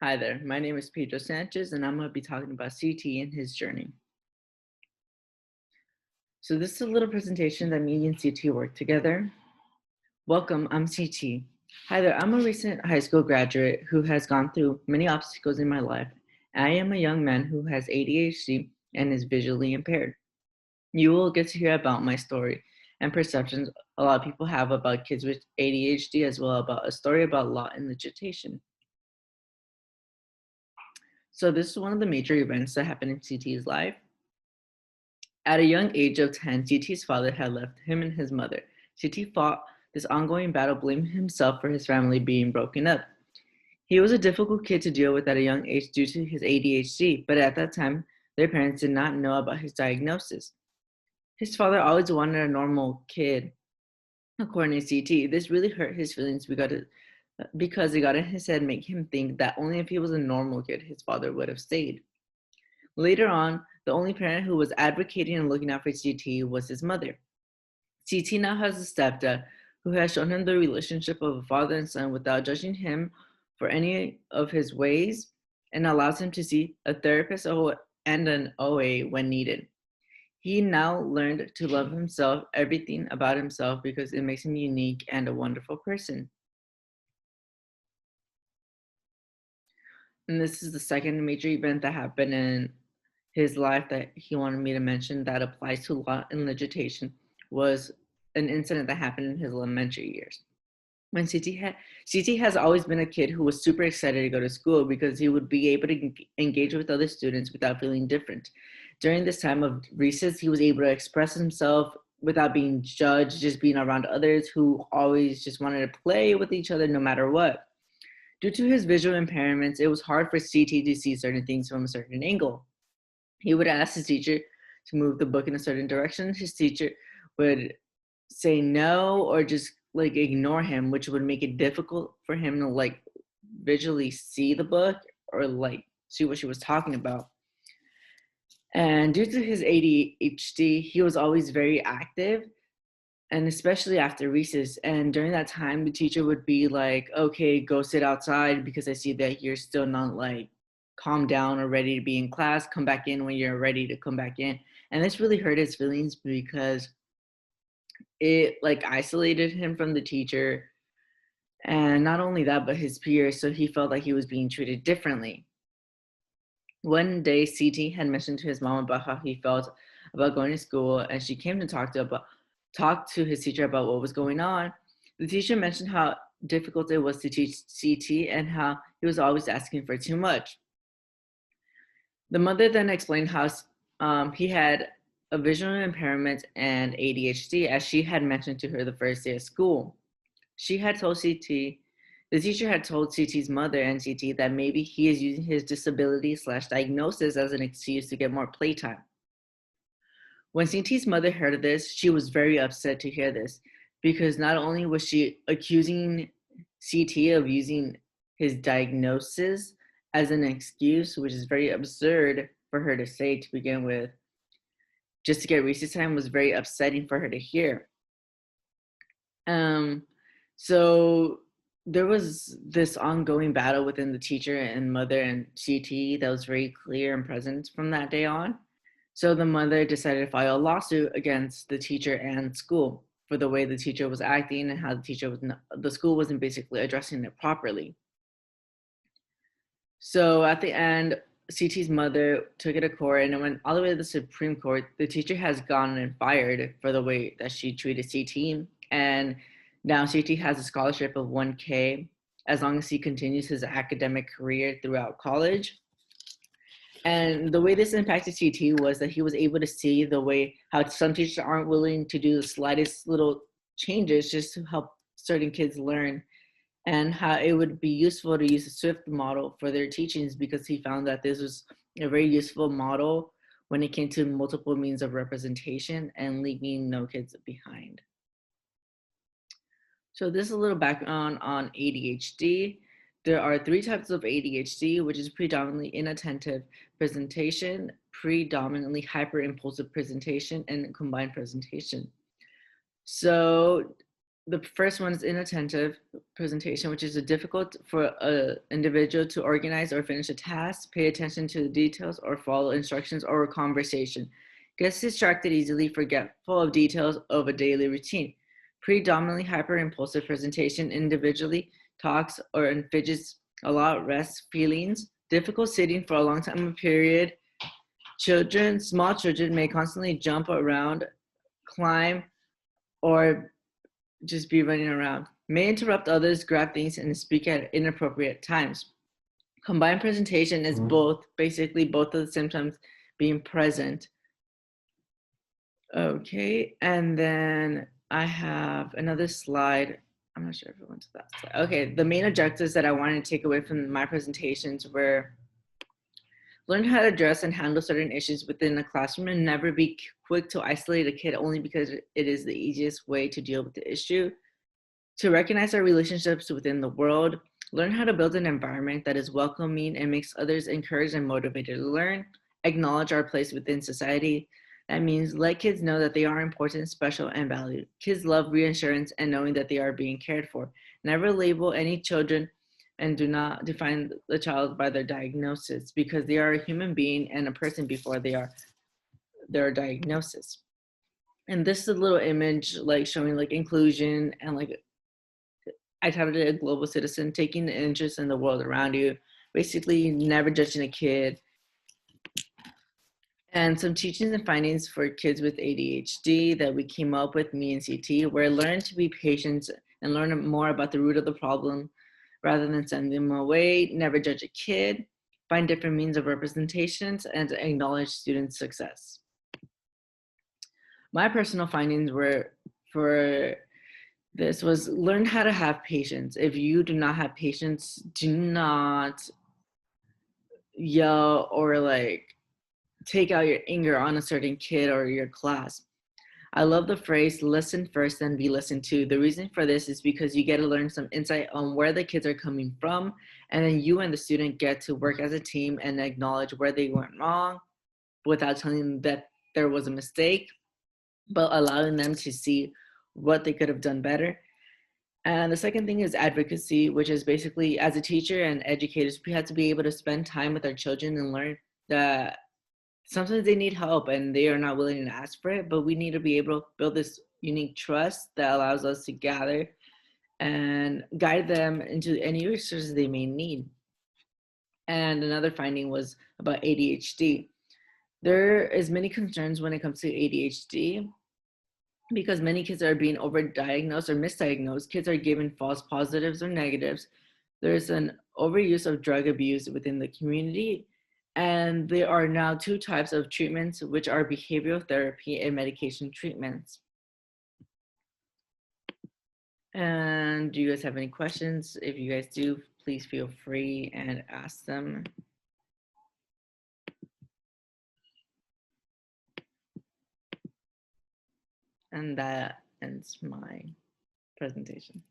Hi there, my name is Pedro Sanchez, and I'm going to be talking about CT and his journey. So, this is a little presentation that me and CT work together. Welcome, I'm CT. Hi there, I'm a recent high school graduate who has gone through many obstacles in my life. I am a young man who has ADHD and is visually impaired. You will get to hear about my story and perceptions a lot of people have about kids with ADHD, as well about a story about law and legislation. So, this is one of the major events that happened in CT's life. At a young age of 10, CT's father had left him and his mother. CT fought this ongoing battle, blaming himself for his family being broken up. He was a difficult kid to deal with at a young age due to his ADHD, but at that time, their parents did not know about his diagnosis. His father always wanted a normal kid, according to CT. This really hurt his feelings because it got in his head, making him think that only if he was a normal kid, his father would have stayed. Later on, the only parent who was advocating and looking out for CT was his mother. CT now has a stepdad who has shown him the relationship of a father and son without judging him for any of his ways and allows him to see a therapist and an OA when needed. He now learned to love himself, everything about himself, because it makes him unique and a wonderful person. And this is the second major event that happened in his life that he wanted me to mention that applies to law and legislation was an incident that happened in his elementary years. When CT has always been a kid who was super excited to go to school because he would be able to engage with other students without feeling different. During this time of recess, he was able to express himself without being judged, just being around others who always just wanted to play with each other no matter what. Due to his visual impairments, it was hard for CT to see certain things from a certain angle. He would ask his teacher to move the book in a certain direction. His teacher would say no or just like ignore him, which would make it difficult for him to like visually see the book or like see what she was talking about. And due to his ADHD, he was always very active, and especially after recess. And during that time, the teacher would be like, okay, go sit outside because I see that you're still not like calm down or ready to be in class. Come back in when you're ready to come back in. And this really hurt his feelings because it like isolated him from the teacher. And not only that, but his peers. So he felt like he was being treated differently. One day, CT had mentioned to his mom about how he felt about going to school, and she came to talk to his teacher about what was going on. The teacher mentioned how difficult it was to teach CT and how he was always asking for too much. The mother then explained how he had a visual impairment and ADHD, as she had mentioned to her the first day of school. She had told CT, the teacher had told CT's mother and CT that maybe he is using his disability slash diagnosis as an excuse to get more playtime. When CT's mother heard of this, she was very upset to hear this because not only was she accusing CT of using his diagnosis as an excuse, which is very absurd for her to say to begin with, just to get recess time was very upsetting for her to hear. Um, so there was this ongoing battle within the teacher and mother and CT that was very clear and present from that day on. So the mother decided to file a lawsuit against the teacher and school for the way the teacher was acting and how the school wasn't basically addressing it properly. So at the end, CT's mother took it to court and it went all the way to the Supreme Court. The teacher has gone and fired for the way that she treated CT. And now CT has a scholarship of 1K as long as he continues his academic career throughout college. And the way this impacted CT was that he was able to see the way how some teachers aren't willing to do the slightest little changes just to help certain kids learn, and how it would be useful to use the Swift model for their teachings because he found that this was a very useful model when it came to multiple means of representation and leaving no kids behind. So this is a little background on ADHD. There are three types of ADHD, which is predominantly inattentive presentation, predominantly hyperimpulsive presentation, and combined presentation. So The first one is inattentive presentation, which is difficult for an individual to organize or finish a task, pay attention to the details, or follow instructions or a conversation. Gets distracted easily, forgetful of details of a daily routine. Predominantly hyper-impulsive presentation, individually talks or fidgets a lot, rests feelings, difficult sitting for a long time period. Small children may constantly jump around, climb, or just be running around. May interrupt others, grab things, and speak at inappropriate times. Combined presentation is basically both of the symptoms being present. Okay, and then I have another slide. I'm not sure if I went to that slide. Okay, the main objectives that I wanted to take away from my presentations were learn how to address and handle certain issues within the classroom and never be quick to isolate a kid only because it is the easiest way to deal with the issue. To recognize our relationships within the world, learn how to build an environment that is welcoming and makes others encouraged and motivated to learn, acknowledge our place within society. That means let kids know that they are important, special, and valued. Kids love reassurance and knowing that they are being cared for. Never label any children and do not define the child by their diagnosis because they are a human being and a person before they are their diagnosis. And this is a little image like showing like inclusion and like I titled it a global citizen, taking an interest in the world around you, basically never judging a kid. And some teachings and findings for kids with ADHD that we came up with, me and CT, were learn to be patient and learn more about the root of the problem rather than send them away, never judge a kid, find different means of representations, and acknowledge students' success. My personal findings were for this was learn how to have patience. If you do not have patience, do not yell or like take out your anger on a certain kid or your class. I love the phrase listen first and be listened to. The reason for this is because you get to learn some insight on where the kids are coming from, and then you and the student get to work as a team and acknowledge where they went wrong without telling them that there was a mistake, but allowing them to see what they could have done better. And the second thing is advocacy, which is basically as a teacher and educators, we have to be able to spend time with our children and learn that sometimes they need help and they are not willing to ask for it, but we need to be able to build this unique trust that allows us to gather and guide them into any resources they may need. And another finding was about ADHD. There is many concerns when it comes to ADHD because many kids are being overdiagnosed or misdiagnosed. Kids are given false positives or negatives. There's an overuse of drug abuse within the community. And there are now two types of treatments, which are behavioral therapy and medication treatments. And do you guys have any questions? If you guys do, please feel free and ask them. And that ends my presentation.